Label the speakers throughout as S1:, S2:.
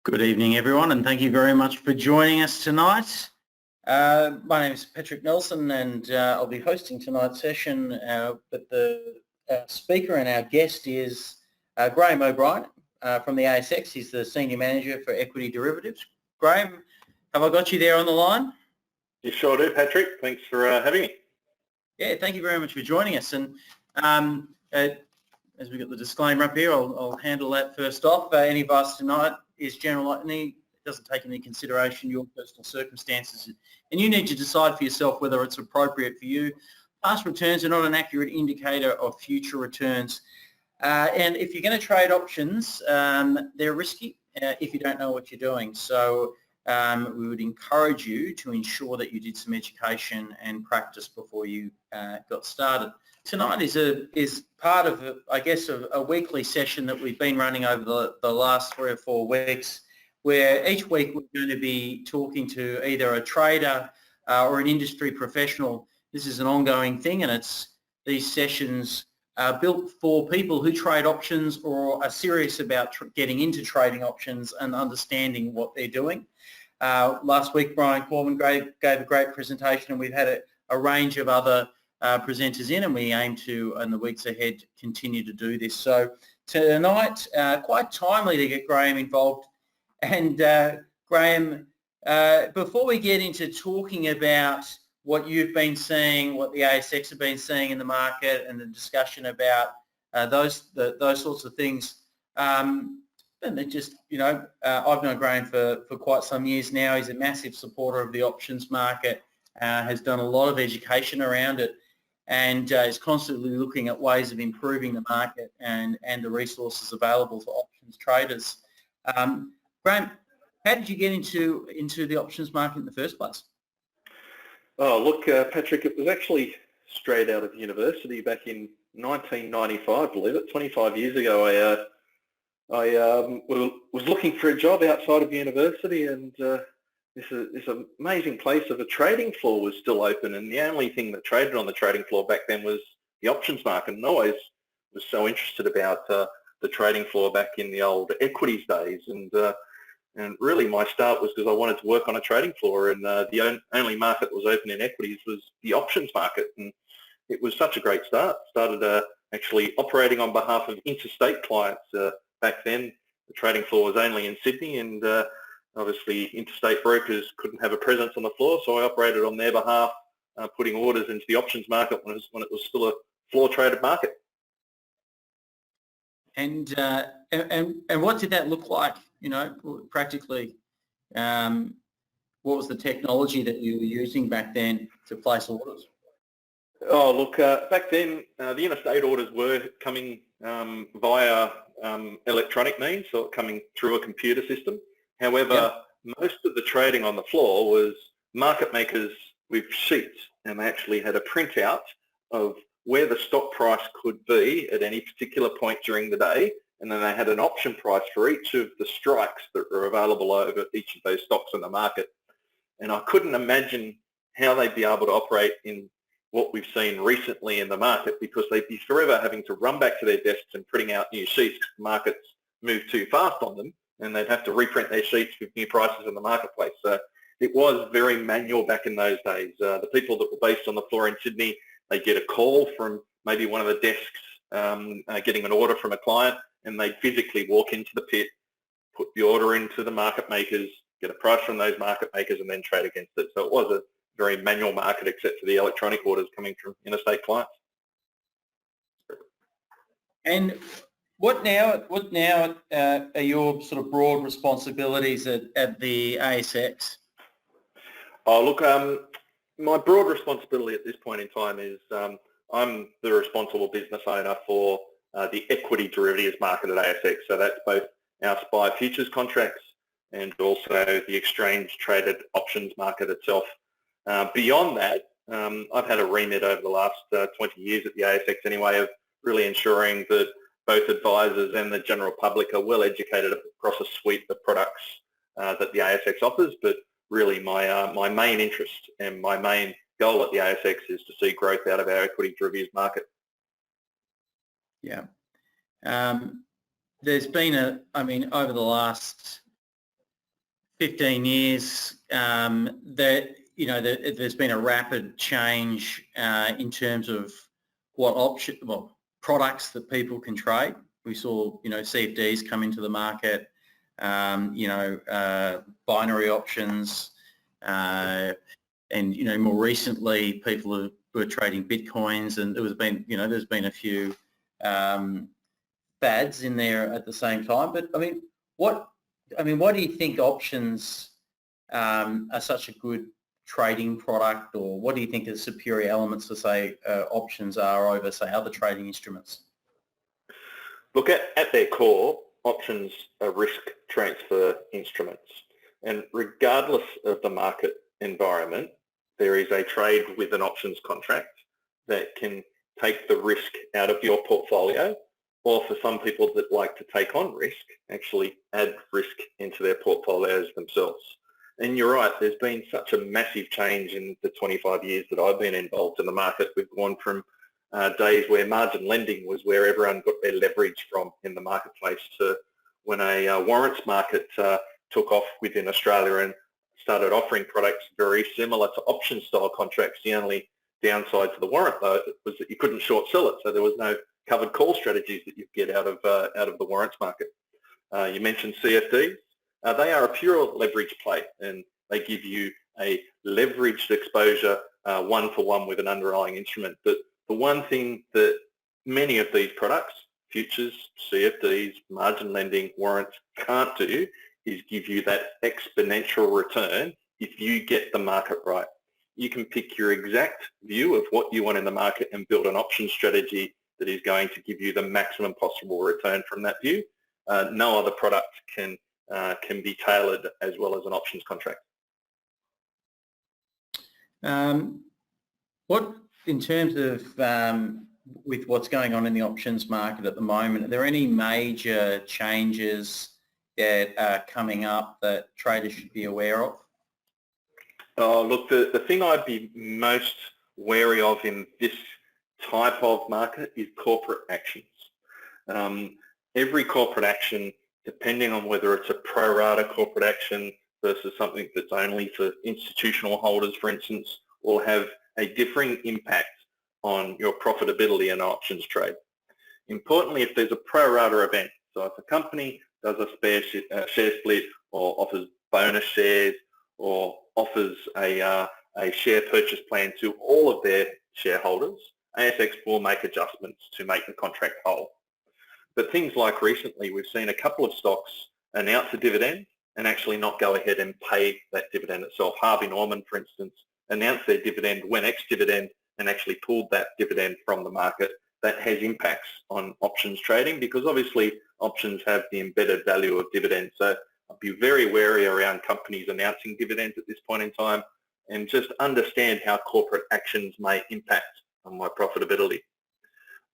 S1: Good evening, everyone, and thank you very much for joining us tonight. My name is Patrick Nelson, and I'll be hosting tonight's session, but the speaker and our guest is Graham O'Brien from the ASX. He's the Senior Manager for Equity Derivatives. Graham, have I got you there on the line?
S2: You sure do, Patrick. Thanks for having me.
S1: Yeah, thank you very much for joining us. And as we got the disclaimer up here, I'll handle that first off. Any advice tonight is general, and it doesn't take into consideration your personal circumstances, and you need to decide for yourself whether it's appropriate for you. Past returns are not an accurate indicator of future returns, and if you're going to trade options, they're risky if you don't know what you're doing. So we would encourage you to ensure that you did some education and practice before you got started. Tonight is part of, a weekly session that we've been running over the last 3 or 4 weeks, where each week we're going to be talking to either a trader or an industry professional. This is an ongoing thing, and these sessions are built for people who trade options or are serious about getting into trading options and understanding what they're doing. Last week, Brian Corman gave a great presentation, and we've had a range of other presenters in, and we aim to, in the weeks ahead, continue to do this. So tonight, quite timely to get Graham involved. And Graham, before we get into talking about what you've been seeing, what the ASX have been seeing in the market, and the discussion about those sorts of things, and it just, I've known Graham for quite some years now. He's a massive supporter of the options market, has done a lot of education around it, and is constantly looking at ways of improving the market and the resources available for options traders. Graham, how did you get into the options market in the first place?
S2: Oh, look, Patrick, it was actually straight out of university back in 1995, believe it, 25 years ago. I was looking for a job outside of university, and this amazing place of a trading floor was still open, and the only thing that traded on the trading floor back then was the options market. And I always was so interested about the trading floor back in the old equities days, and really my start was because I wanted to work on a trading floor, and the only market that was open in equities was the options market, and it was such a great start. Started actually operating on behalf of interstate clients. Back then, the trading floor was only in Sydney, and obviously interstate brokers couldn't have a presence on the floor, so I operated on their behalf, putting orders into the options market when it was still a floor traded market.
S1: And what did that look like, practically? What was the technology that you were using back then to place orders?
S2: Oh, look, back then the interstate orders were coming via electronic means, so coming through a computer system. However, most of the trading on the floor was market makers with sheets, and they actually had a printout of where the stock price could be at any particular point during the day, and then they had an option price for each of the strikes that were available over each of those stocks in the market. And I couldn't imagine how they'd be able to operate in what we've seen recently in the market, because they'd be forever having to run back to their desks and printing out new sheets because the markets move too fast on them, and they'd have to reprint their sheets with new prices in the marketplace. So it was very manual back in those days. The people that were based on the floor in Sydney, they'd get a call from maybe one of the desks getting an order from a client, and they'd physically walk into the pit, put the order into the market makers, get a price from those market makers, and then trade against it. So it was a very manual market, except for the electronic orders coming from interstate clients.
S1: And what now are your sort of broad responsibilities at the ASX?
S2: Oh, look, my broad responsibility at this point in time is I'm the responsible business owner for the equity derivatives market at ASX. So that's both our SPI futures contracts and also the exchange traded options market itself. Beyond that, I've had a remit over the last 20 years at the ASX anyway of really ensuring that both advisors and the general public are well educated across a suite of products that the ASX offers. But really my main interest and my main goal at the ASX is to see growth out of our equity derivatives market.
S1: Yeah. There's been over the last 15 years, that there's been a rapid change in terms of what products that people can trade. We saw CFDs come into the market, binary options, and more recently people were trading bitcoins, and there's been a few fads in there at the same time. But why do you think options are such a good trading product, or what do you think the superior elements to say options are over say other trading instruments?
S2: Look, at their core, options are risk transfer instruments, and regardless of the market environment, there is a trade with an options contract that can take the risk out of your portfolio, or for some people that like to take on risk, actually add risk into their portfolios themselves. And you're right, there's been such a massive change in the 25 years that I've been involved in the market. We've gone from days where margin lending was where everyone got their leverage from in the marketplace to when a warrants market took off within Australia and started offering products very similar to option style contracts. The only downside to the warrant though was that you couldn't short sell it, so there was no covered call strategies that you get out of the warrants market. You mentioned CFDs. They are a pure leverage play, and they give you a leveraged exposure one-for-one with an underlying instrument. But the one thing that many of these products, futures, CFDs, margin lending, warrants, can't do is give you that exponential return if you get the market right. You can pick your exact view of what you want in the market and build an option strategy that is going to give you the maximum possible return from that view. No other product can be tailored as well as an options contract.
S1: What, in terms of with what's going on in the options market at the moment, are there any major changes that are coming up that traders should be aware of?
S2: Look, the thing I'd be most wary of in this type of market is corporate actions. Every corporate action, depending on whether it's a pro rata corporate action versus something that's only for institutional holders, for instance, will have a differing impact on your profitability in an options trade. Importantly, if there's a pro rata event, so if a company does a share split or offers bonus shares or offers a share purchase plan to all of their shareholders, ASX will make adjustments to make the contract whole. But things like recently, we've seen a couple of stocks announce a dividend and actually not go ahead and pay that dividend itself. Harvey Norman, for instance, announced their dividend, went ex-dividend, and actually pulled that dividend from the market. That has impacts on options trading because obviously options have the embedded value of dividends. So I'd be very wary around companies announcing dividends at this point in time, and just understand how corporate actions may impact on my profitability.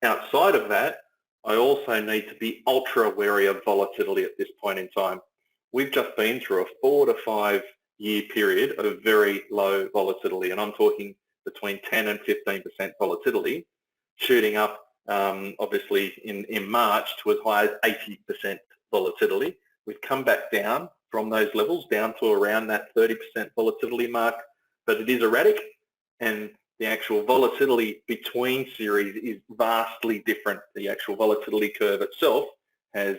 S2: Outside of that, I also need to be ultra wary of volatility at this point in time. We've just been through a 4 to 5 year period of very low volatility, and I'm talking between 10 and 15% volatility, shooting up obviously in March to as high as 80% volatility. We've come back down from those levels down to around that 30% volatility mark, but it is erratic, and the actual volatility between series is vastly different. The actual volatility curve itself has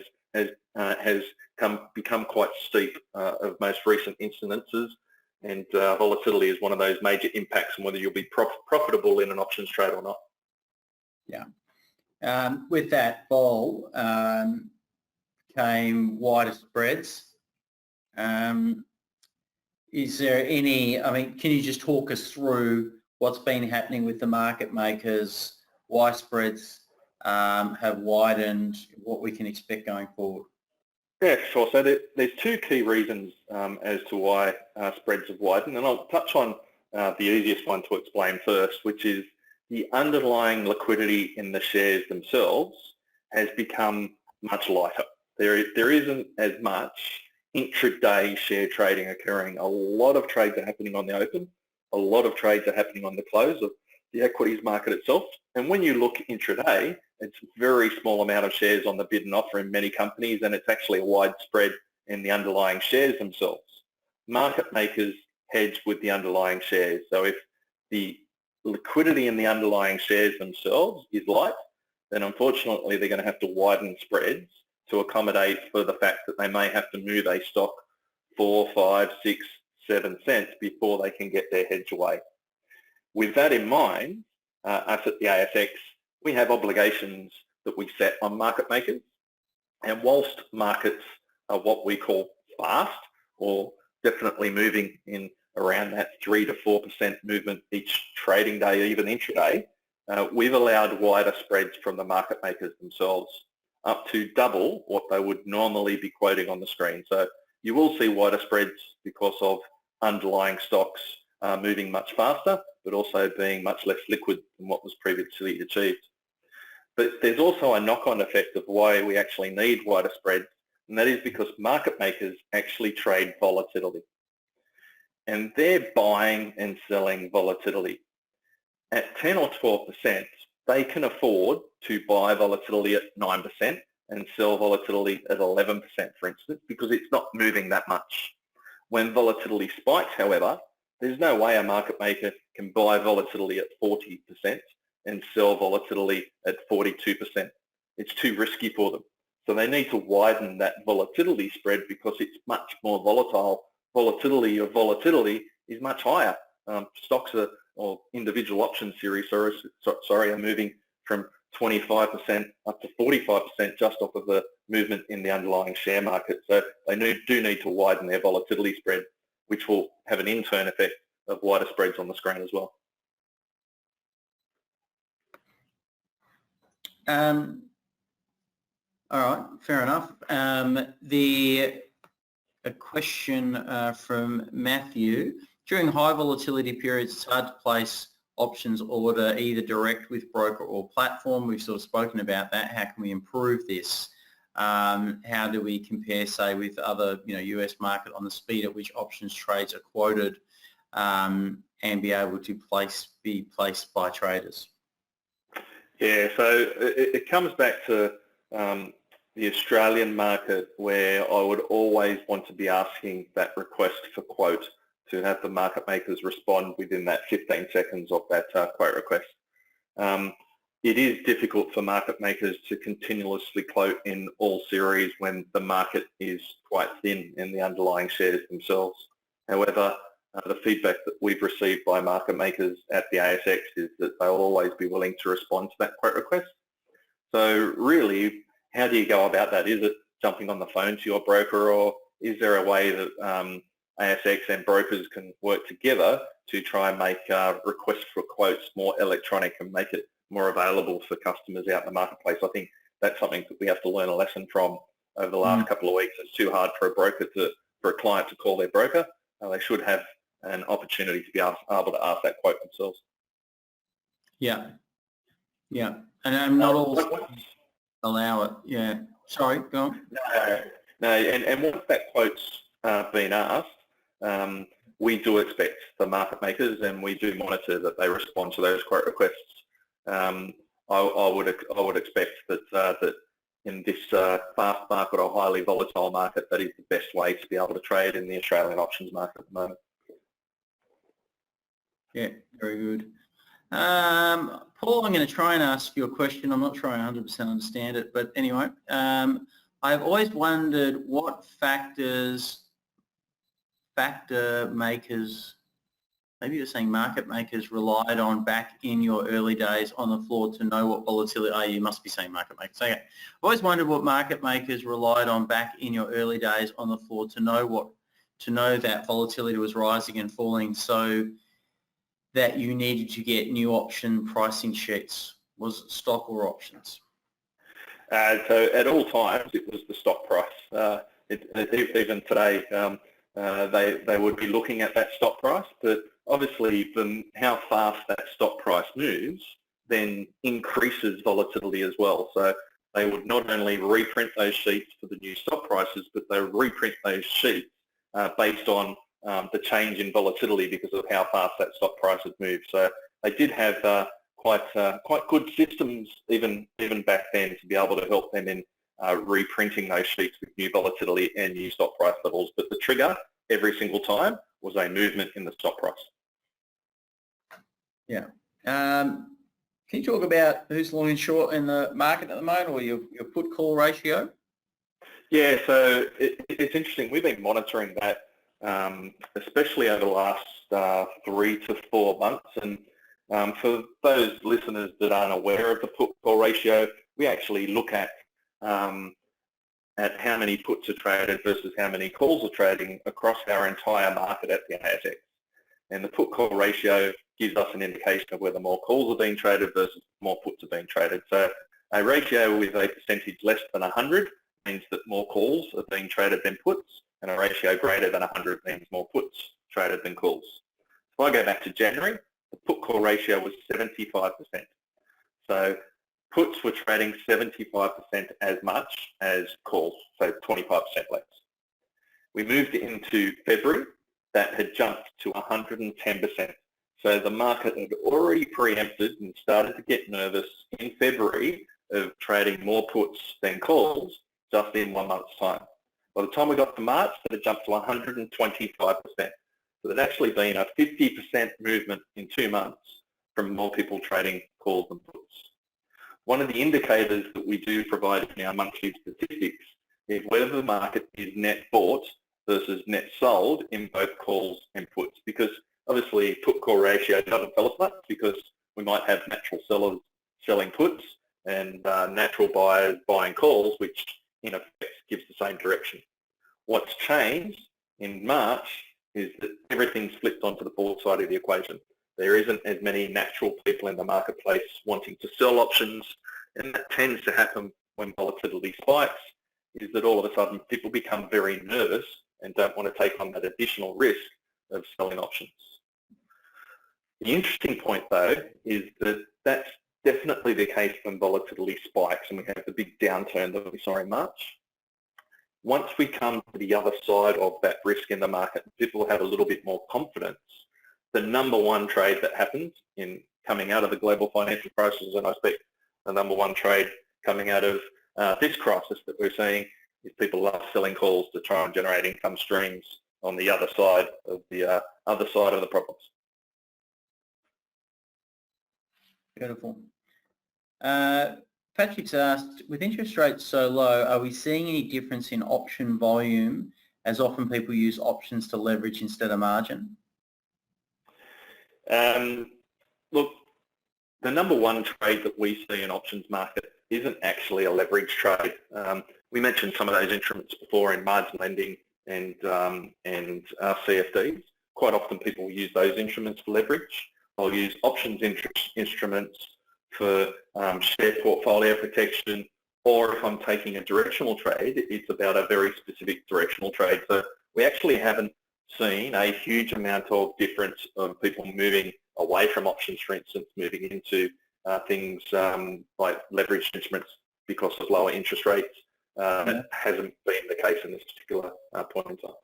S2: become quite steep of most recent instances, and volatility is one of those major impacts on whether you'll be profitable in an options trade or not.
S1: Yeah. With that fall came wider spreads. Is there any, can you just talk us through what's been happening with the market makers, why spreads have widened, what we can expect going forward?
S2: Yeah, sure. So there's two key reasons as to why spreads have widened, and I'll touch on the easiest one to explain first, which is the underlying liquidity in the shares themselves has become much lighter. There isn't as much intraday share trading occurring. A lot of trades are happening on the open. A lot of trades are happening on the close of the equities market itself. And when you look intraday, it's a very small amount of shares on the bid and offer in many companies, and it's actually a wide spread in the underlying shares themselves. market makers hedge with the underlying shares. So if the liquidity in the underlying shares themselves is light, then unfortunately they're going to have to widen spreads to accommodate for the fact that they may have to move a stock 4, 5, 6, 7 cents before they can get their hedge away. With that in mind, us at the ASX, we have obligations that we set on market makers. And whilst markets are what we call fast, or definitely moving in around that 3 to 4% movement each trading day, even intraday, we've allowed wider spreads from the market makers themselves, up to double what they would normally be quoting on the screen. So you will see wider spreads because of underlying stocks moving much faster, but also being much less liquid than what was previously achieved. But there's also a knock-on effect of why we actually need wider spreads, and that is because market makers actually trade volatility. And they're buying and selling volatility. At 10 or 12%, they can afford to buy volatility at 9% and sell volatility at 11%, for instance, because it's not moving that much. When volatility spikes, however, there's no way a market maker can buy volatility at 40% and sell volatility at 42%. It's too risky for them. So they need to widen that volatility spread because it's much more volatile. Volatility of volatility is much higher. Stocks are, or individual option series, are moving from 25% up to 45% just off of the movement in the underlying share market. So they do need to widen their volatility spread, which will have an in-turn effect of wider spreads on the screen as well.
S1: All right, fair enough. A question from Matthew. During high volatility periods, it's hard to place options order either direct with broker or platform. We've sort of spoken about that. How can we improve this? How do we compare, say, with other, US market on the speed at which options trades are quoted and be able to be placed by traders?
S2: Yeah, so it comes back to the Australian market, where I would always want to be asking that request for quote to have the market makers respond within that 15 seconds of that quote request. It is difficult for market makers to continuously quote in all series when the market is quite thin in the underlying shares themselves. However, the feedback that we've received by market makers at the ASX is that they'll always be willing to respond to that quote request. So really, how do you go about that? Is it jumping on the phone to your broker, or is there a way that ASX and brokers can work together to try and make requests for quotes more electronic and make it more available for customers out in the marketplace? I think that's something that we have to learn a lesson from over the last couple of weeks. It's too hard for a client to call their broker. They should have an opportunity to be able to ask that quote themselves.
S1: Yeah, and not all allow it. Yeah, sorry, go on.
S2: No, and once that quote's been asked, we do expect the market makers, and we do monitor that they respond to those quote requests. I would expect that in this fast market or highly volatile market, that is the best way to be able to trade in the Australian options market at the moment.
S1: Yeah, very good. Paul, I'm going to try and ask you a question. I'm not sure I 100% understand it, but anyway, I've always wondered what factor makers, maybe you're saying market makers, relied on back in your early days on the floor to know what volatility, you must be saying market makers. Okay. I've always wondered what market makers relied on back in your early days on the floor to know that volatility was rising and falling, so that you needed to get new option pricing sheets. Was it stock or options?
S2: So at all times it was the stock price. Even today they would be looking at that stock price, but obviously how fast that stock price moves then increases volatility as well. So they would not only reprint those sheets for the new stock prices, but they reprint those sheets based on the change in volatility because of how fast that stock price had moved. So they did have quite good systems even back then to be able to help them in reprinting those sheets with new volatility and new stock price levels. But the trigger every single time was a movement in the stock price.
S1: Yeah. Can you talk about who's long and short in the market at the moment, or your put-call ratio?
S2: Yeah, so it's interesting. We've been monitoring that, especially over the last 3 to 4 months. And for those listeners that aren't aware of the put-call ratio, we actually look at how many puts are traded versus how many calls are trading across our entire market at the ASX. And the put-call ratio gives us an indication of whether more calls are being traded versus more puts are being traded. So a ratio with a percentage less than 100 means that more calls are being traded than puts, and a ratio greater than 100 means more puts traded than calls. If I go back to January, the put-call ratio was 75%. So puts were trading 75% as much as calls, so 25% less. We moved into February, that had jumped to 110%. So the market had already preempted and started to get nervous in February of trading more puts than calls just in 1 month's time. By the time we got to March, it had jumped to 125%. So there'd actually been a 50% movement in 2 months from more people trading calls than puts. One of the indicators that we do provide in our monthly statistics is whether the market is net bought versus net sold in both calls and puts, because obviously put-call ratio doesn't tell us much, because we might have natural sellers selling puts and natural buyers buying calls, which in effect gives the same direction. What's changed in March is that everything's flipped onto the bought side of the equation. There isn't as many natural people in the marketplace wanting to sell options, and that tends to happen when volatility spikes, is that all of a sudden people become very nervous and don't want to take on that additional risk of selling options. The interesting point though is that that's definitely the case when volatility spikes and we have the big downturn that we saw in March. Once we come to the other side of that risk in the market, people have a little bit more confidence. The number one trade that happens in coming out of the global financial crisis, and I expect the number one trade coming out of this crisis that we're seeing, is people love selling calls to try and generate income streams on the other side of the problems.
S1: Beautiful. Patrick's asked, with interest rates so low, are we seeing any difference in option volume, as often people use options to leverage instead of margin?
S2: Look, the number one trade that we see in options market isn't actually a leverage trade. We mentioned some of those instruments before in margin lending and CFDs. Quite often people use those instruments for leverage. I'll use options instruments for share portfolio protection, or if I'm taking a directional trade, it's about a very specific directional trade. So we actually haven't seen a huge amount of difference of people moving away from options, for instance, moving into things like leveraged instruments because of lower interest rates. It hasn't been the case in this particular point in time.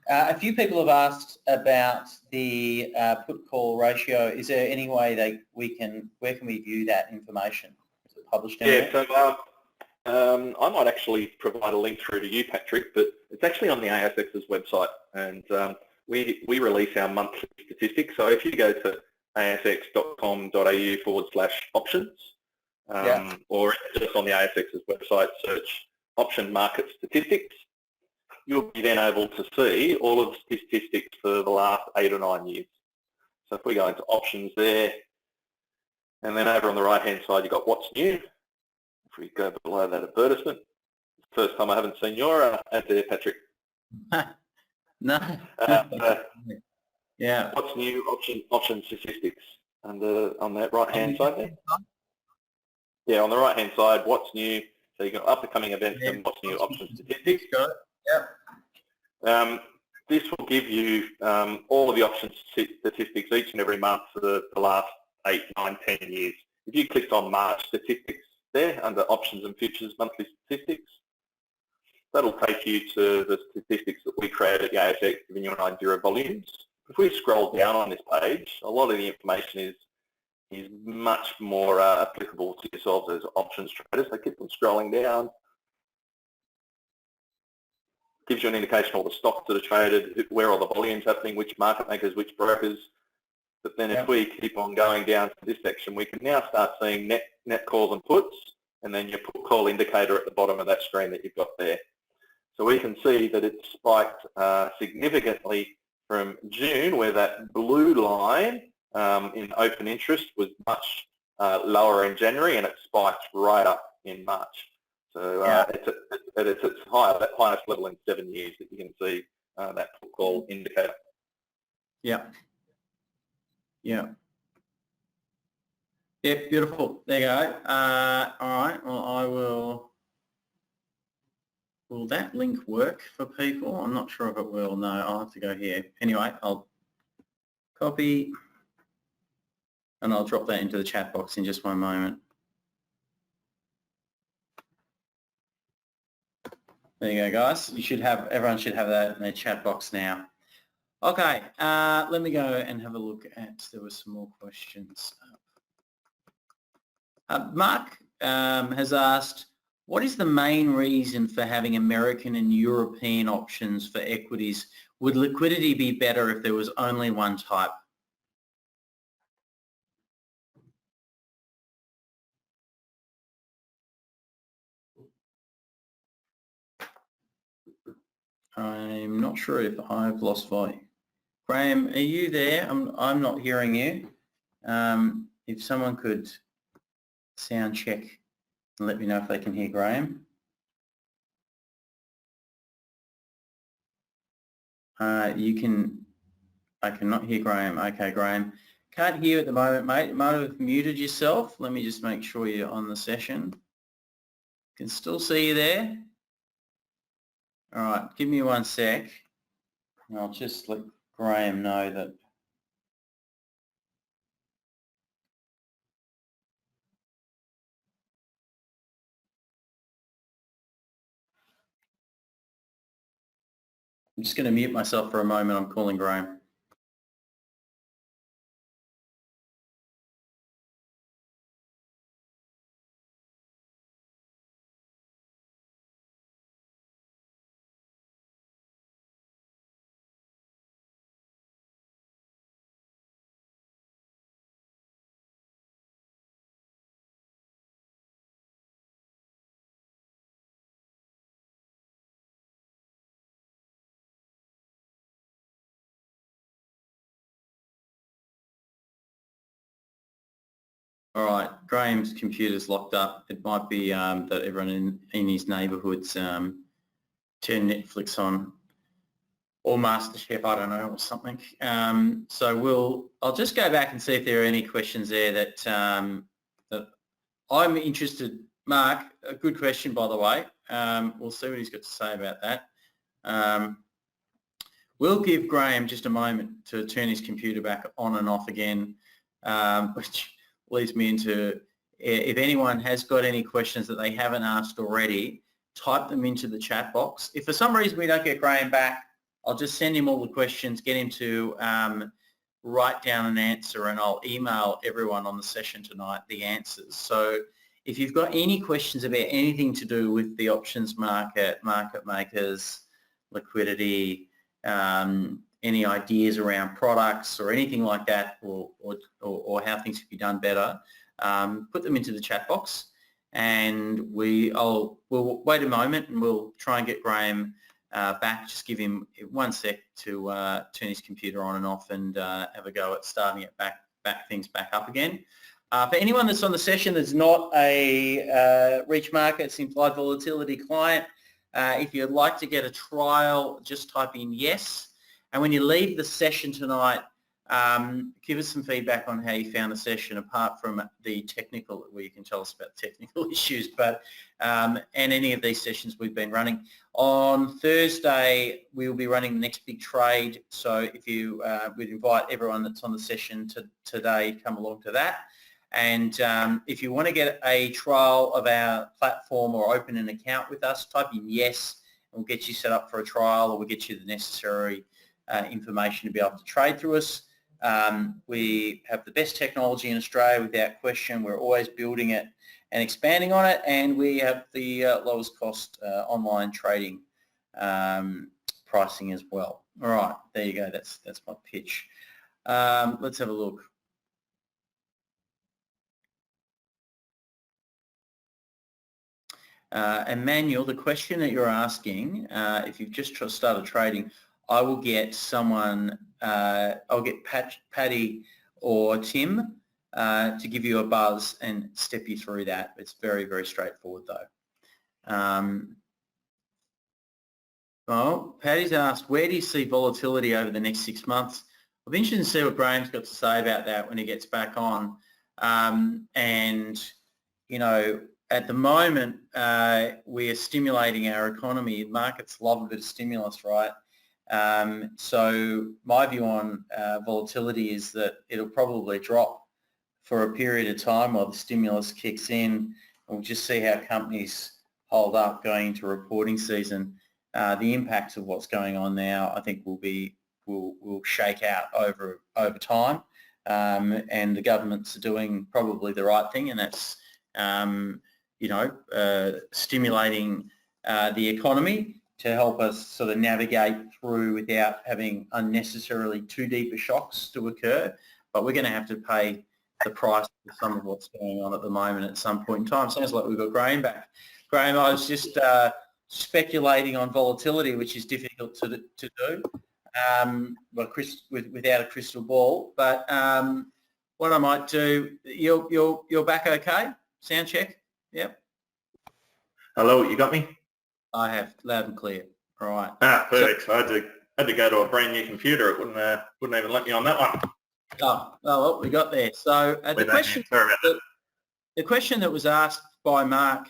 S1: A few people have asked about the put-call ratio. Is there any way where can we view that information? Is it published anywhere?
S2: Yeah, so I might actually provide a link through to you, Patrick, but it's actually on the ASX's website, and we release our monthly statistics. So if you go to asx.com.au/options, or just on the ASX's website, search option market statistics, you'll be then able to see all of the statistics for the last 8 or 9 years. So if we go into options there, and then over on the right-hand side, you've got what's new. If we go below that advertisement, first time I haven't seen your ad there, Patrick.
S1: No. Yeah.
S2: What's new option statistics on that right-hand side there? Yeah, on the right-hand side, what's new? So you've got up-and-coming events and what's new option statistics.
S1: Got it. Yeah.
S2: This will give you all of the option statistics each and every month for the last 8, 9, 10 years. If you clicked on March statistics there under options and futures monthly statistics, that'll take you to the statistics that we create at the ASX, giving you an idea of volumes. If we scroll down on this page, a lot of the information is much more applicable to yourselves as options traders. So keep on scrolling down. gives you an indication of all the stocks that are traded, where all the volumes happening, which market makers, which brokers. But then if we keep on going down to this section, we can now start seeing net calls and puts, and then your put call indicator at the bottom of that screen that you've got there. So we can see that it spiked significantly from June, where that blue line in open interest was much lower in January, and it spiked right up in March. So it's at its highest level in 7 years that you can see that put call indicator.
S1: Yeah. Yeah. Yeah, beautiful. There you go. All right. Well, will that link work for people? I'm not sure if it will. No, I'll have to go here. Anyway, I'll copy and I'll drop that into the chat box in just one moment. There you go, guys. Everyone should have that in their chat box now. Okay, let me go and have a look at, there were some more questions. Mark has asked, what is the main reason for having American and European options for equities? Would liquidity be better if there was only one type? I'm not sure if I've lost volume. Graham, are you there? I'm not hearing you. If someone could sound check and let me know if they can hear Graham. I cannot hear Graham. Okay, Graham. Can't hear at the moment, mate. You might have muted yourself. Let me just make sure you're on the session. Can still see you there. All right, give me 1 sec. I'll just let Graham know that. I'm just going to mute myself for a moment. I'm calling Graham. All right, Graham's computer's locked up. It might be that everyone in his neighbourhood's turned Netflix on, or MasterChef, I don't know, or something. So I'll just go back and see if there are any questions there that that I'm interested. Mark, a good question, by the way. We'll see what he's got to say about that. We'll give Graham just a moment to turn his computer back on and off again, which leads me into, if anyone has got any questions that they haven't asked already, type them into the chat box. If for some reason we don't get Graham back, I'll just send him all the questions, get him to write down an answer, and I'll email everyone on the session tonight the answers. So if you've got any questions about anything to do with the options market, market makers, liquidity, any ideas around products or anything like that, or how things could be done better, put them into the chat box, and we'll wait a moment and we'll try and get Graham back. Just give him 1 sec to turn his computer on and off and have a go at starting it things back up again. For anyone that's on the session that's not a Reach Markets Implied Volatility client, if you'd like to get a trial, just type in yes. And when you leave the session tonight, give us some feedback on how you found the session, apart from the technical, where you can tell us about technical issues, but and any of these sessions we've been running. On Thursday, we will be running the next big trade. So if you, we'd invite everyone that's on the session today to come along to that. And if you want to get a trial of our platform or open an account with us, type in yes, and we'll get you set up for a trial, or we'll get you the necessary information to be able to trade through us. We have the best technology in Australia, without question. We're always building it and expanding on it, and we have the lowest cost online trading pricing as well. All right, there you go. That's my pitch. Let's have a look. Emmanuel, the question that you're asking, if you've just started trading, I will get someone, I'll get Paddy or Tim to give you a buzz and step you through that. It's very, very straightforward though. Well, Paddy's asked, where do you see volatility over the next 6 months? I'll be interested to see what Graham's got to say about that when he gets back on. And, you know, at the moment, we are stimulating our economy. Markets love a bit of stimulus, right? So my view on volatility is that it'll probably drop for a period of time while the stimulus kicks in. And we'll just see how companies hold up going into reporting season. The impacts of what's going on now, I think, will shake out over time. And the governments are doing probably the right thing, and that's stimulating the economy to help us sort of navigate through without having unnecessarily too deep a shocks to occur. But we're going to have to pay the price for some of what's going on at the moment at some point in time. Sounds like we've got Graham back. Graham, I was just speculating on volatility, which is difficult to do. Without a crystal ball. But what I might do, you're back okay? Sound check? Yep.
S2: Hello, you got me?
S1: I have, loud and clear. All right.
S2: Perfect. So, I had to go to a brand new computer. It wouldn't even let me on that one.
S1: Oh, well, we got there. So the question that was asked by Mark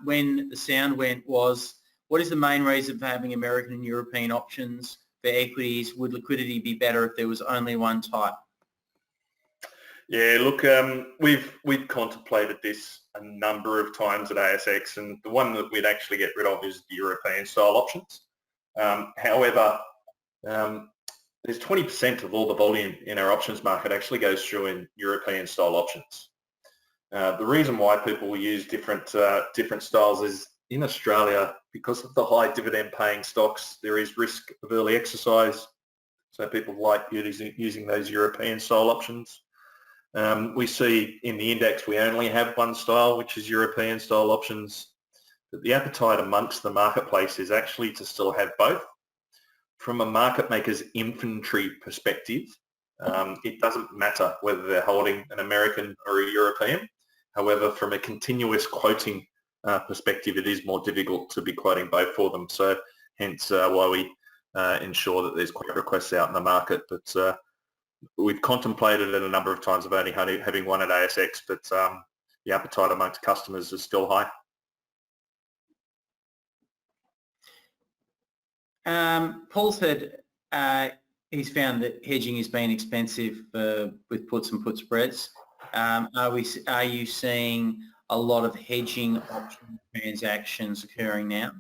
S1: when the sound went was, what is the main reason for having American and European options for equities? Would liquidity be better if there was only one type?
S2: Yeah, look, we've contemplated this a number of times at ASX, and the one that we'd actually get rid of is the European style options. However, there's 20% of all the volume in our options market actually goes through in European style options. The reason why people will use different styles is in Australia, because of the high dividend paying stocks, there is risk of early exercise. So people like using those European style options. We see in the index we only have one style, which is European style options. But the appetite amongst the marketplace is actually to still have both. From a market maker's inventory perspective, it doesn't matter whether they're holding an American or a European. However, from a continuous quoting perspective, it is more difficult to be quoting both for them. So hence why we ensure that there's quote requests out in the market. But we've contemplated it a number of times of only having one at ASX, but the appetite amongst customers is still high.
S1: Paul said he's found that hedging has been expensive with puts and put spreads. Are you seeing a lot of hedging option transactions occurring now?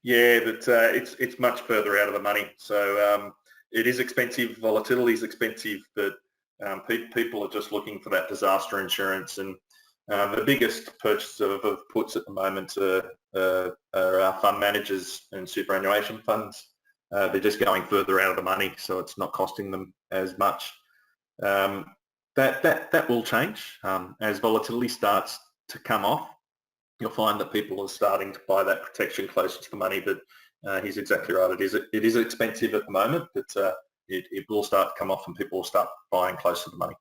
S2: Yeah, but it's much further out of the money. So it is expensive. Volatility is expensive, but people are just looking for that disaster insurance. And the biggest purchaser of puts at the moment are our fund managers and superannuation funds. They're just going further out of the money, so it's not costing them as much. That will change as volatility starts to come off. You'll find that people are starting to buy that protection closer to the money. But he's exactly right. It is expensive at the moment, but it will start to come off, and people will start buying closer to the money.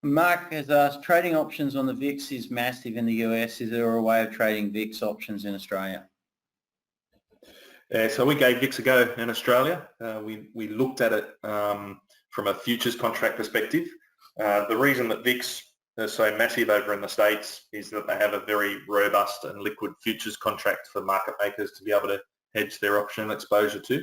S1: Mark has asked, trading options on the VIX is massive in the US. Is there a way of trading VIX options in Australia?
S2: So we gave VIX a go in Australia. We looked at it from a futures contract perspective. The reason that VIX is so massive over in the States is that they have a very robust and liquid futures contract for market makers to be able to hedge their option exposure to.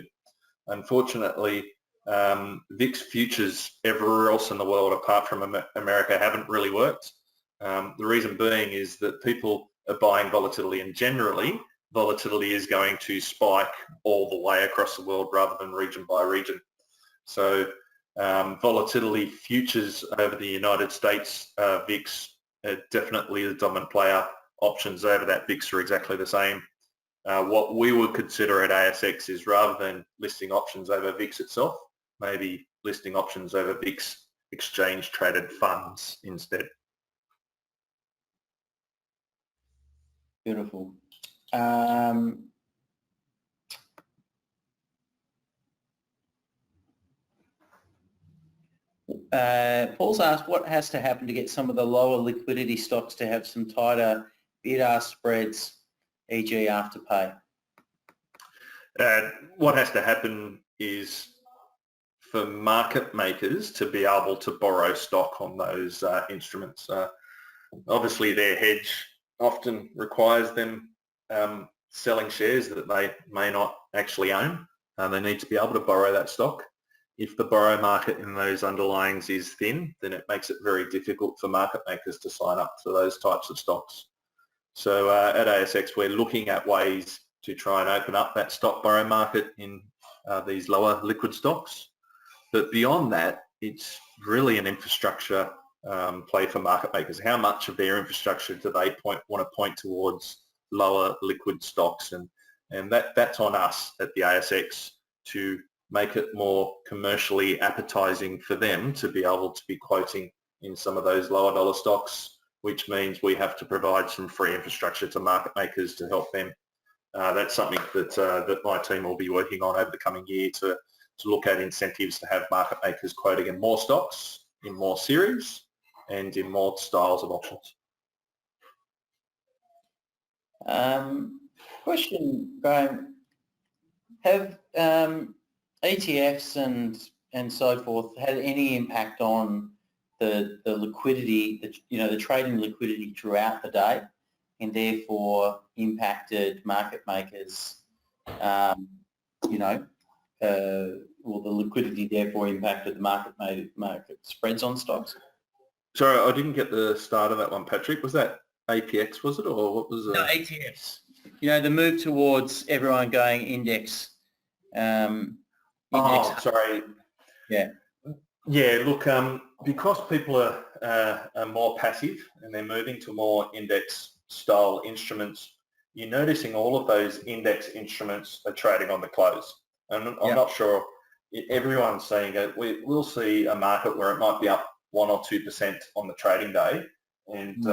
S2: Unfortunately, VIX futures everywhere else in the world apart from America haven't really worked. The reason being is that people are buying volatility, and generally volatility is going to spike all the way across the world rather than region by region. So volatility futures over the United States VIX are definitely the dominant player. Options over that VIX are exactly the same. What we would consider at ASX is rather than listing options over VIX itself, maybe listing options over VIX exchange traded funds instead.
S1: Beautiful. Paul's asked, what has to happen to get some of the lower liquidity stocks to have some tighter bid-ask spreads, e.g. Afterpay?
S2: What has to happen is for market makers to be able to borrow stock on those instruments. Obviously, their hedge often requires them selling shares that they may not actually own. They need to be able to borrow that stock. If the borrow market in those underlyings is thin, then it makes it very difficult for market makers to sign up to those types of stocks. So at ASX, we're looking at ways to try and open up that stock borrow market in these lower liquid stocks. But beyond that, it's really an infrastructure play for market makers. How much of their infrastructure do they want to point towards lower liquid stocks? And that's on us at the ASX to make it more commercially appetizing for them to be able to be quoting in some of those lower dollar stocks, which means we have to provide some free infrastructure to market makers to help them. That's something that my team will be working on over the coming year to look at incentives to have market makers quoting in more stocks, in more series, and in more styles of options.
S1: Question, Graham. Have ETFs and so forth had any impact on the liquidity, the trading liquidity throughout the day, and therefore impacted market makers? Well, the liquidity therefore impacted the market spreads on stocks.
S2: Sorry, I didn't get the start of that one, Patrick. Was that APX, was it, or what was it?
S1: No, ETFs. The move towards everyone going index.
S2: Sorry.
S1: Yeah.
S2: Yeah, look, because people are more passive and they're moving to more index style instruments, you're noticing all of those index instruments are trading on the close. And I'm not sure everyone's saying it. We'll see a market where it might be up 1 or 2% on the trading day, and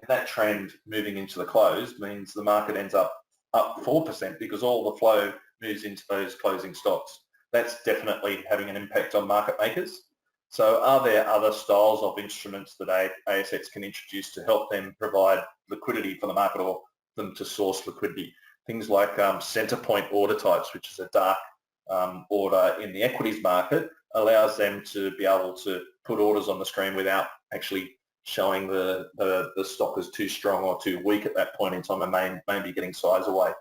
S2: that trend moving into the close means the market ends up 4% because all the flow moves into those closing stocks. That's definitely having an impact on market makers. So are there other styles of instruments that ASX can introduce to help them provide liquidity for the market or them to source liquidity? Things like center point order types, which is a dark order in the equities market, allows them to be able to put orders on the screen without actually showing the stock as too strong or too weak at that point in time and maybe getting size away.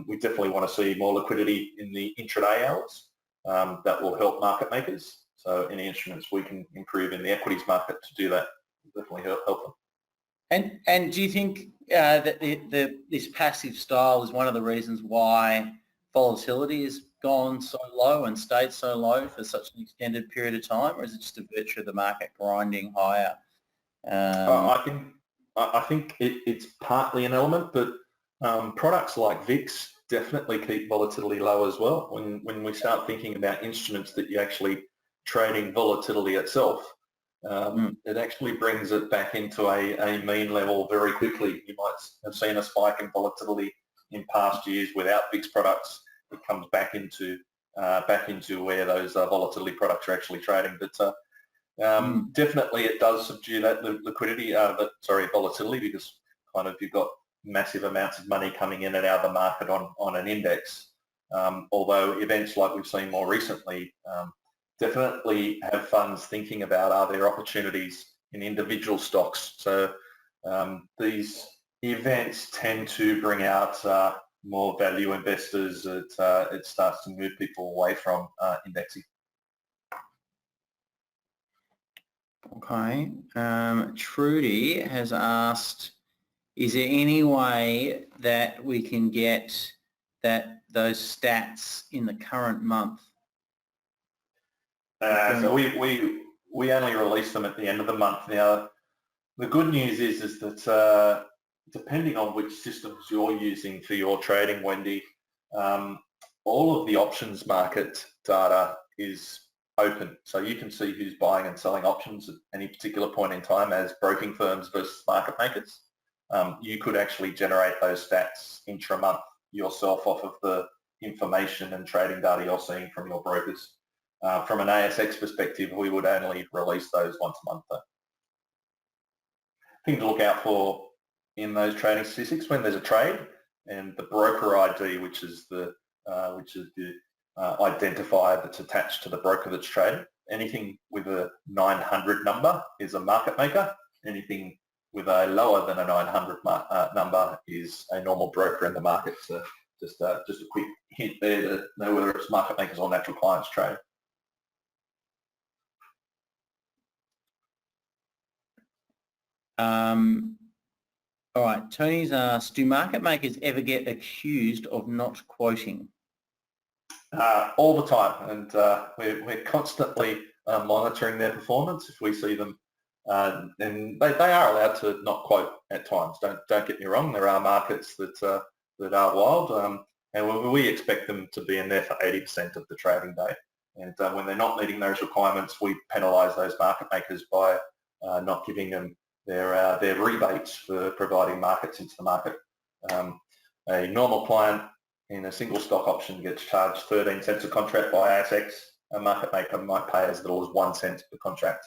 S2: We definitely want to see more liquidity in the intraday hours. That will help market makers. So any instruments we can improve in the equities market to do that will definitely help them.
S1: And do you think that this passive style is one of the reasons why volatility has gone so low and stayed so low for such an extended period of time, or is it just a virtue of the market grinding higher?
S2: I think it's partly an element, but products like VIX definitely keep volatility low as well. When we start thinking about instruments that you actually trading volatility itself, it actually brings it back into a mean level very quickly. You might have seen a spike in volatility in past years without VIX products. It comes back into where those volatility products are actually trading. But definitely it does subdue that volatility, because kind of you've got massive amounts of money coming in and out of the market on an index. Although events like we've seen more recently definitely have funds thinking about, are there opportunities in individual stocks? So these events tend to bring out more value investors. It starts to move people away from indexing.
S1: Okay. Trudy has asked, is there any way that we can get those stats in the current month?
S2: So we only release them at the end of the month. Now, the good news is that depending on which systems you're using for your trading, Wendy, all of the options market data is open. So you can see who's buying and selling options at any particular point in time as broking firms versus market makers. You could actually generate those stats intra-month yourself off of the information and trading data you're seeing from your brokers. From an ASX perspective, we would only release those once a month though. Thing to look out for in those trading statistics when there's a trade, and the broker ID, which is the identifier that's attached to the broker that's trading. Anything with a 900 number is a market maker. Anything with a lower than a 900 number is a normal broker in the market. So just a quick hint there to know whether it's market makers or natural clients trading.
S1: All right, Tony's asked, do market makers ever get accused of not quoting?
S2: All the time, and we're constantly monitoring their performance if we see them, and they are allowed to not quote at times. Don't get me wrong, there are markets that are wild, and we expect them to be in there for 80% of the trading day. And when they're not meeting those requirements, we penalise those market makers by not giving them their rebates for providing markets into the market. A normal client in a single stock option gets charged 13 cents a contract by ASX. A market maker might pay as little as 1 cent per contract.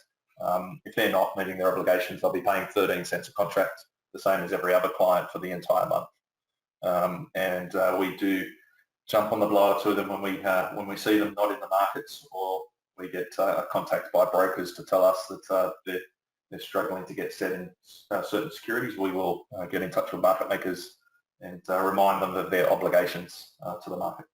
S2: If they're not meeting their obligations, they'll be paying 13 cents a contract, the same as every other client for the entire month. We do jump on the blower to them when we see them not in the markets, or we get a contact by brokers to tell us that they're struggling to get set in certain securities. We will get in touch with market makers and remind them of their obligations to the market.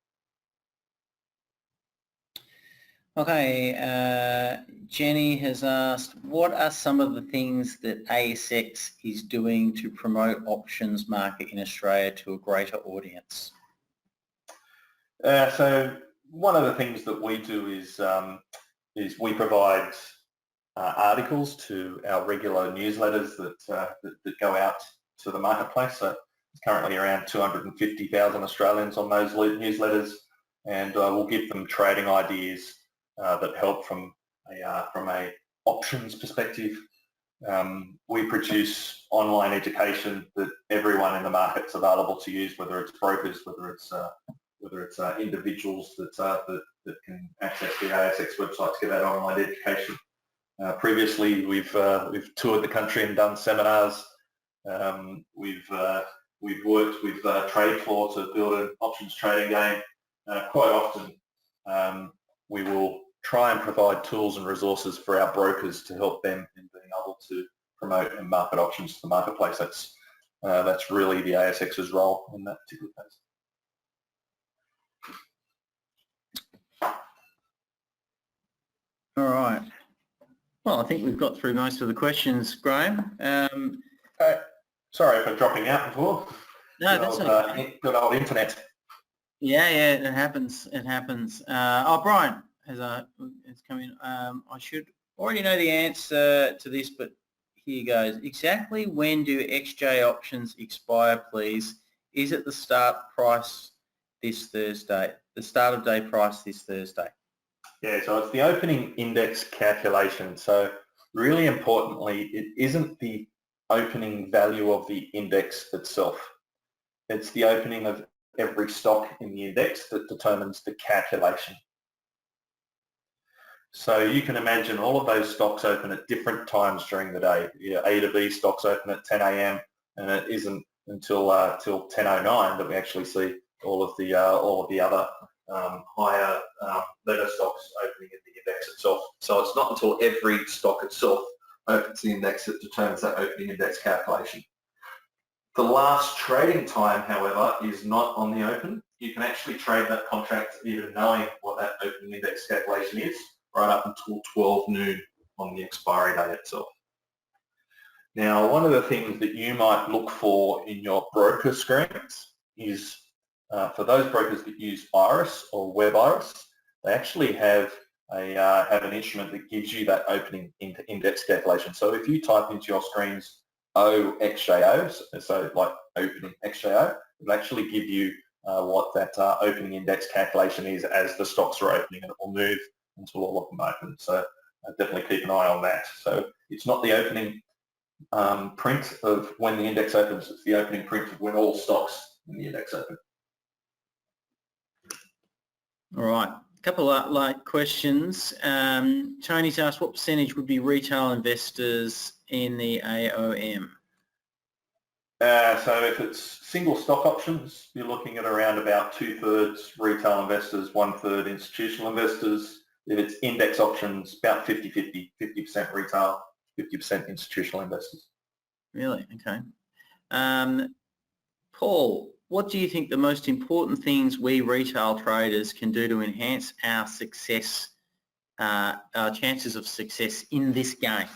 S1: Okay, Jenny has asked, what are some of the things that ASX is doing to promote options market in Australia to a greater audience?
S2: So one of the things that we do is we provide articles to our regular newsletters that go out to the marketplace. So it's currently around 250,000 Australians on those newsletters, and we'll give them trading ideas that help from a options perspective. We produce online education that everyone in the market's available to use, whether it's brokers, whether it's individuals that can access the ASX website to get that online education. Previously, we've toured the country and done seminars. We've worked with TradeFloor to build an options trading game. Quite often, we will try and provide tools and resources for our brokers to help them in being able to promote and market options to the marketplace. That's really the ASX's role in that particular case.
S1: All right. Well, I think we've got through most of the questions, Graham.
S2: Sorry for dropping out before.
S1: No, that's okay.
S2: Good old internet.
S1: Yeah, it happens. It happens. Brian has come in. I should already know the answer to this, but here goes. Exactly when do XJ options expire, please? Is it the start price this Thursday? The start of day price this Thursday?
S2: Yeah, so it's the opening index calculation. So really importantly, it isn't the opening value of the index itself. It's the opening of every stock in the index that determines the calculation. So you can imagine all of those stocks open at different times during the day. A to B stocks open at 10 a.m. and it isn't until 10:09 that we actually see all of the other higher letter stocks opening in the index itself. So it's not until every stock itself opens the index that determines that opening index calculation. The last trading time, however, is not on the open. You can actually trade that contract even knowing what that opening index calculation is right up until 12 noon on the expiry date itself. Now, one of the things that you might look for in your broker screens is for those brokers that use Iris or Web Iris, they actually have an instrument that gives you that opening index calculation. So if you type into your screens
S3: XJO, so like opening XJO, it'll actually give you what that opening index calculation is as the stocks are opening, and it will move until all of them open. So definitely keep an eye on that. So it's not the opening print of when the index opens, it's the opening print of when all stocks in the index open.
S1: All right, a couple of like questions. Tony's asked, what percentage would be retail investors in the AOM?
S3: So if it's single stock options, you're looking at around about 2/3 retail investors, 1/3 institutional investors. If it's index options, about 50-50, 50% retail, 50% institutional investors.
S1: Really? Okay. Paul, what do you think the most important things we retail traders can do to enhance our success, our chances of success in this game?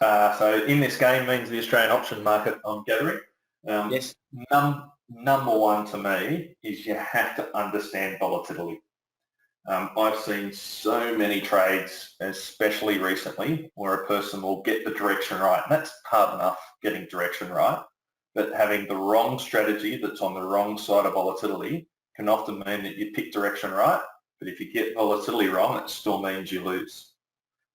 S3: So in this game means the Australian option market, I'm gathering.
S1: Yes.
S3: Number one to me is you have to understand volatility. I've seen so many trades, especially recently, where a person will get the direction right, and that's hard enough, getting direction right, but having the wrong strategy that's on the wrong side of volatility can often mean that you pick direction right, but if you get volatility wrong, it still means you lose.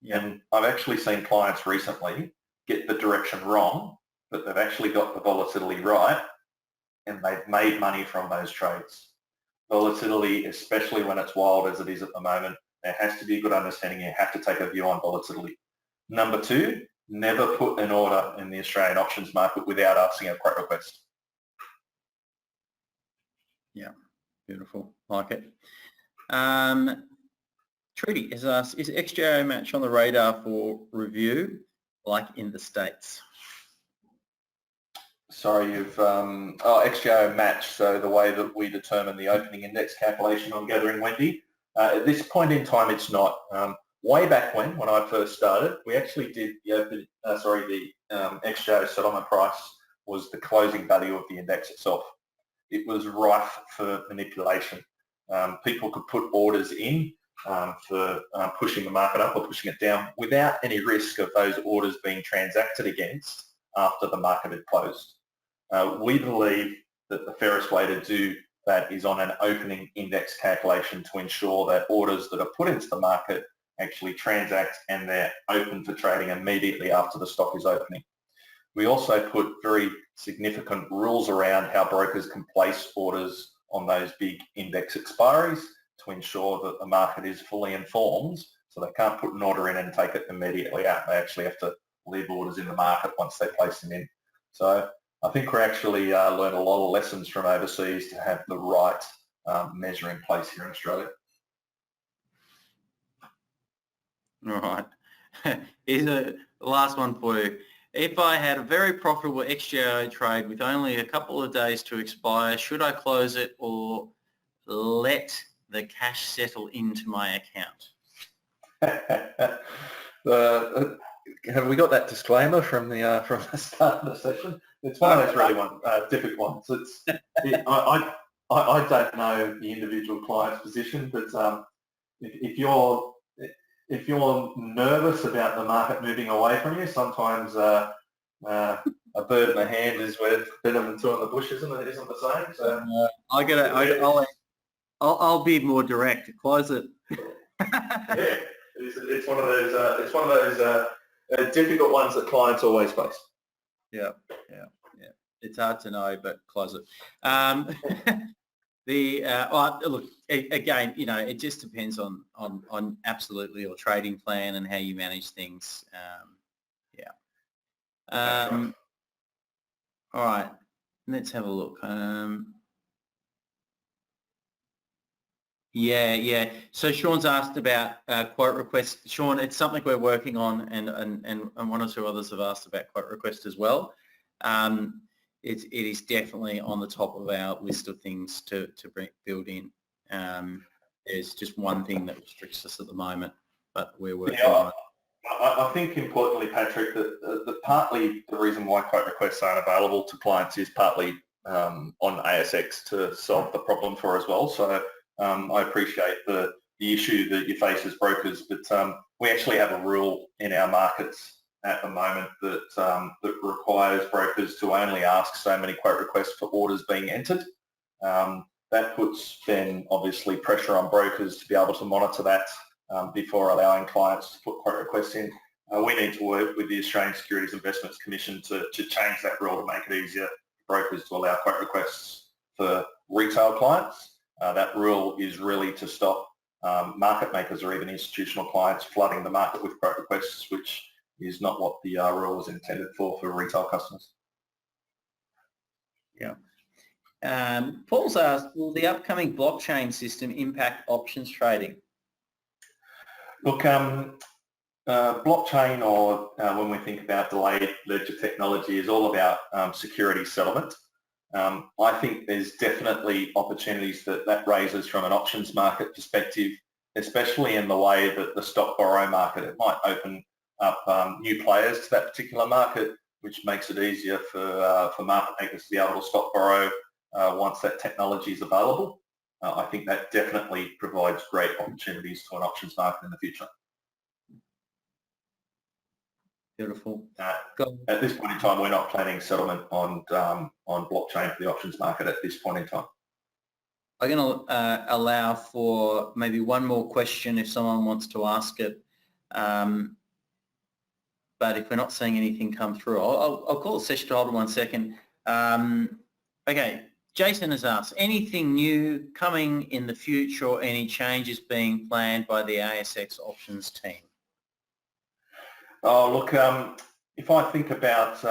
S1: Yeah.
S3: And I've actually seen clients recently get the direction wrong, but they've actually got the volatility right, and they've made money from those trades. Volatility, especially when it's wild as it is at the moment, there has to be a good understanding. You have to take a view on volatility. Number two, never put an order in the Australian options market without asking a quote request.
S1: Yeah, beautiful. Like it. Trudy has asked, is XJO match on the radar for review like in the States?
S3: Sorry, XJO match, so the way that we determine the opening index calculation I'm gathering, Wendy. At this point in time, it's not. Way back when I first started, we actually did the XJO settlement price was the closing value of the index itself. It was rife for manipulation. People could put orders in for pushing the market up or pushing it down without any risk of those orders being transacted against after the market had closed. We believe that the fairest way to do that is on an opening index calculation to ensure that orders that are put into the market actually transact and they're open for trading immediately after the stock is opening. We also put very significant rules around how brokers can place orders on those big index expiries to ensure that the market is fully informed, so they can't put an order in and take it immediately out. They actually have to leave orders in the market once they place them in. So I think we're actually learned a lot of lessons from overseas to have the right measure in place here in Australia.
S1: All right. Here's the last one for you. If I had a very profitable XJO trade with only a couple of days to expire, should I close it or let the cash settle into my account?
S3: Have we got that disclaimer from the start of the session? It's one of those really difficult ones. I don't know the individual client's position, but if you're nervous about the market moving away from you, sometimes a bird in the hand is worth better than two in the bush, isn't it? Isn't the saying? So
S1: I'll be more direct. Close it.
S3: Yeah, it's one of those difficult ones that clients always face.
S1: Yeah. It's hard to know, but close it. Look, again, it just depends on absolutely your trading plan and how you manage things. Right. All right, let's have a look. Yeah. So Sean's asked about quote requests. Sean, it's something we're working on, and one or two others have asked about quote request as well. It is definitely on the top of our list of things to build in. There's just one thing that restricts us at the moment, but we're working on it.
S3: I think importantly, Patrick, that partly the reason why quote requests aren't available to clients is partly on ASX to solve the problem for as well. So I appreciate the issue that you face as brokers, but we actually have a rule in our markets at the moment that that requires brokers to only ask so many quote requests for orders being entered. That puts then obviously pressure on brokers to be able to monitor that before allowing clients to put quote requests in. We need to work with the Australian Securities Investments Commission to change that rule to make it easier for brokers to allow quote requests for retail clients. That rule is really to stop market makers or even institutional clients flooding the market with quote requests, which is not what the rule was intended for retail customers.
S1: Yeah. Paul's asked, will the upcoming blockchain system impact options trading?
S3: Look, blockchain, or when we think about delayed ledger technology, is all about security settlement. I think there's definitely opportunities that raises from an options market perspective, especially in the way that the stock borrow market, it might open up new players to that particular market, which makes it easier for market makers to be able to stock borrow once that technology is available. I think that definitely provides great opportunities to an options market in the future.
S1: Beautiful.
S3: At this point in time, we're not planning settlement on blockchain for the options market at this point in time.
S1: I'm going to allow for maybe one more question if someone wants to ask it. But if we're not seeing anything come through, I'll call the session to hold on 1 second. Okay, Jason has asked, anything new coming in the future or any changes being planned by the ASX options team?
S3: Oh, look, if I think about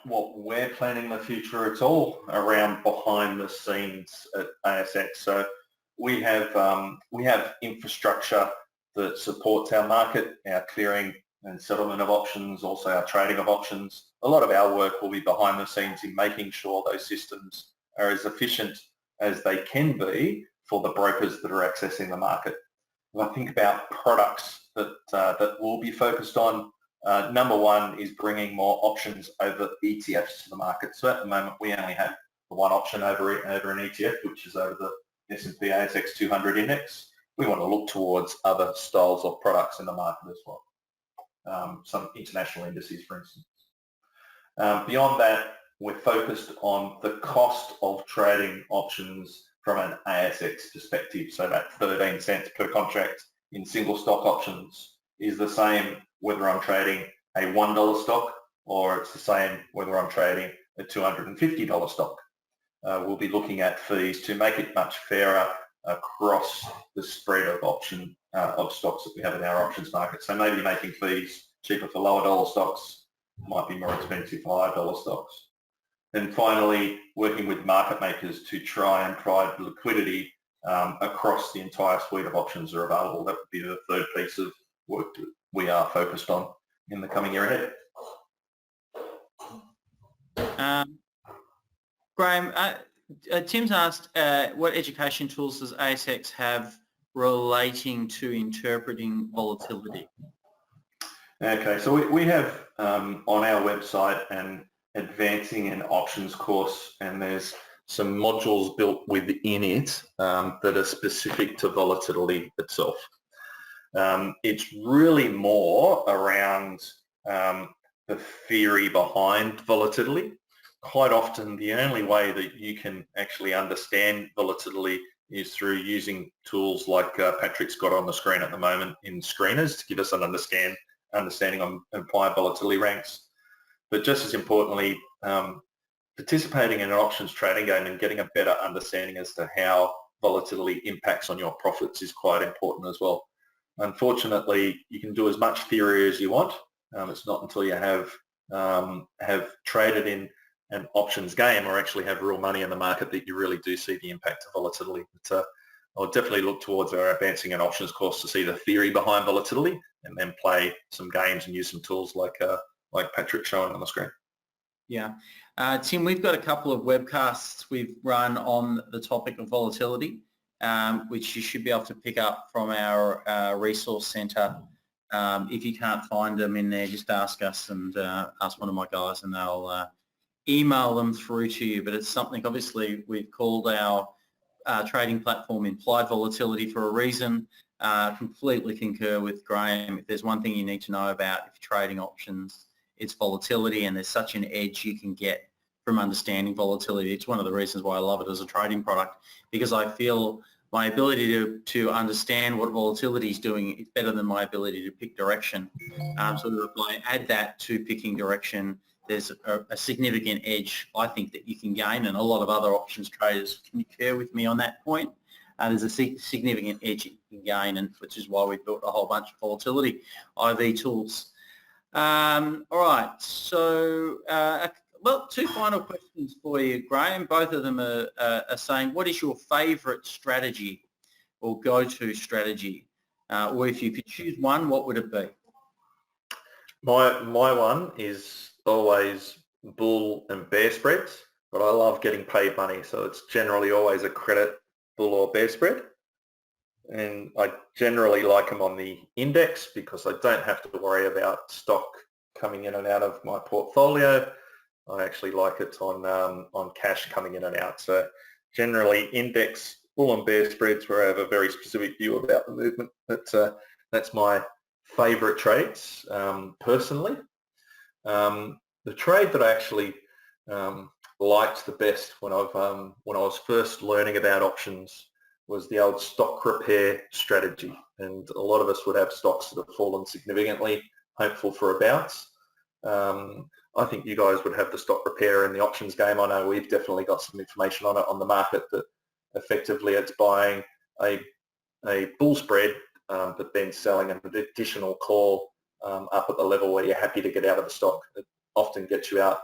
S3: what we're planning in the future, it's all around behind the scenes at ASX. So we have infrastructure that supports our market, our clearing and settlement of options, also our trading of options. A lot of our work will be behind the scenes in making sure those systems are as efficient as they can be for the brokers that are accessing the market. If I think about products that we'll be focused on, number one is bringing more options over ETFs to the market. So at the moment, we only have one option over an ETF, which is over the S&P ASX 200 index. We want to look towards other styles of products in the market as well. Some international indices, for instance. Beyond that, we're focused on the cost of trading options from an ASX perspective. So that 13 cents per contract in single stock options is the same whether I'm trading a $1 stock or it's the same whether I'm trading a $250 stock. We'll be looking at fees to make it much fairer across the spread of of stocks that we have in our options market. So maybe making fees cheaper for lower dollar stocks, might be more expensive for higher dollar stocks. And finally, working with market makers to try and provide liquidity across the entire suite of options that are available. That would be the third piece of work that we are focused on in the coming year ahead.
S1: Graham, Tim's asked, what education tools does ASX have relating to interpreting volatility?
S3: Okay, so we have on our website an advancing in options course, and there's some modules built within it that are specific to volatility itself. It's really more around the theory behind volatility. Quite often, the only way that you can actually understand volatility is through using tools like Patrick's got on the screen at the moment in screeners to give us an understanding on implied volatility ranks. But just as importantly, participating in an options trading game and getting a better understanding as to how volatility impacts on your profits is quite important as well. Unfortunately, you can do as much theory as you want. It's not until you have traded in an options game or actually have real money in the market that you really do see the impact of volatility. But I'll definitely look towards our advancing in options course to see the theory behind volatility and then play some games and use some tools like Patrick's showing on the screen.
S1: Yeah. Tim, we've got a couple of webcasts we've run on the topic of volatility, which you should be able to pick up from our resource centre. If you can't find them in there, just ask us and ask one of my guys and they'll email them through to you. But it's something, obviously, we've called our trading platform implied volatility for a reason. Completely concur with Graham. If there's one thing you need to know about if you're trading options, its volatility, and there's such an edge you can get from understanding volatility. It's one of the reasons why I love it as a trading product, because I feel my ability to understand what volatility is doing is better than my ability to pick direction. So if I add that to picking direction, there's a significant edge, I think, that you can gain, and a lot of other options traders can share with me on that point. There's a significant edge you can gain, and which is why we've built a whole bunch of volatility IV tools. All right, so well, two final questions for you, Graham. Both of them are saying, what is your favourite strategy or go-to strategy? Or if you could choose one, what would it be?
S3: My one is always bull and bear spreads, but I love getting paid money, so it's generally always a credit, bull or bear spread. And I generally like them on the index because I don't have to worry about stock coming in and out of my portfolio. I actually like it on cash coming in and out. So generally index, bull and bear spreads, where I have a very specific view about the movement. That's my favourite trades personally. The trade that I actually liked the best when I was first learning about options was the old stock repair strategy. And a lot of us would have stocks that have fallen significantly, hopeful for a bounce. I think you guys would have the stock repair in the options game. I know we've definitely got some information on it on the market that effectively it's buying a bull spread, but then selling an additional call up at the level where you're happy to get out of the stock. It often gets you out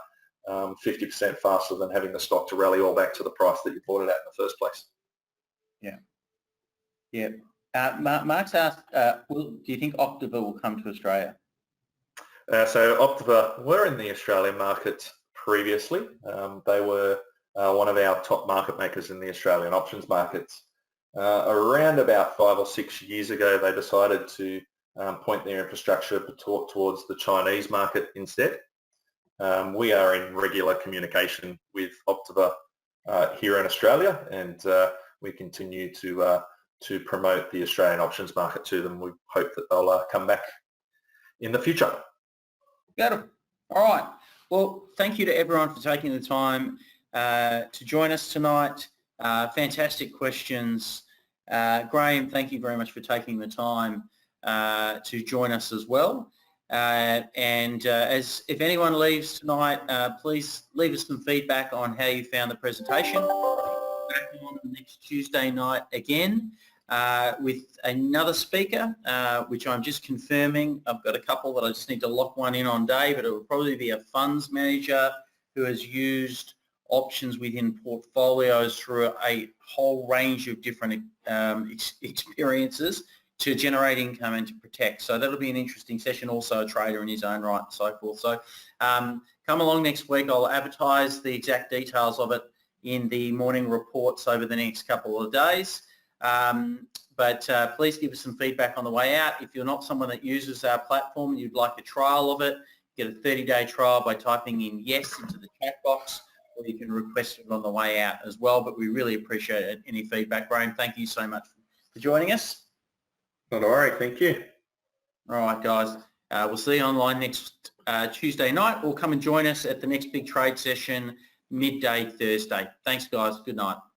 S3: 50% faster than having the stock to rally all back to the price that you bought it at in the first place.
S1: Yeah. Yeah. Mark's asked, do you think Optiva will come to Australia?
S3: So Optiva were in the Australian market previously. They were one of our top market makers in the Australian options markets. Around about 5 or 6 years ago, they decided to point their infrastructure towards the Chinese market instead. We are in regular communication with Optiva here in Australia, and we continue to promote the Australian options market to them. We hope that they'll come back in the future.
S1: Got it. All right. Well, thank you to everyone for taking the time to join us tonight. Fantastic questions. Graham, thank you very much for taking the time to join us as well. As if anyone leaves tonight, please leave us some feedback on how you found the presentation. Back on next Tuesday night again with another speaker, which I'm just confirming. I've got a couple that I just need to lock one in on day, but it will probably be a funds manager who has used options within portfolios through a whole range of different experiences to generate income and to protect. So that'll be an interesting session. Also a trader in his own right and so forth. So come along next week. I'll advertise the exact details of it in the morning reports over the next couple of days. But please give us some feedback on the way out. If you're not someone that uses our platform and you'd like a trial of it, get a 30-day trial by typing in yes into the chat box, or you can request it on the way out as well. But we really appreciate it. Any feedback, Graham. Thank you so much for joining us.
S3: Not a worry. Thank you.
S1: All right, guys. We'll see you online next Tuesday night, or come and join us at the next big trade session midday Thursday. Thanks, guys. Good night.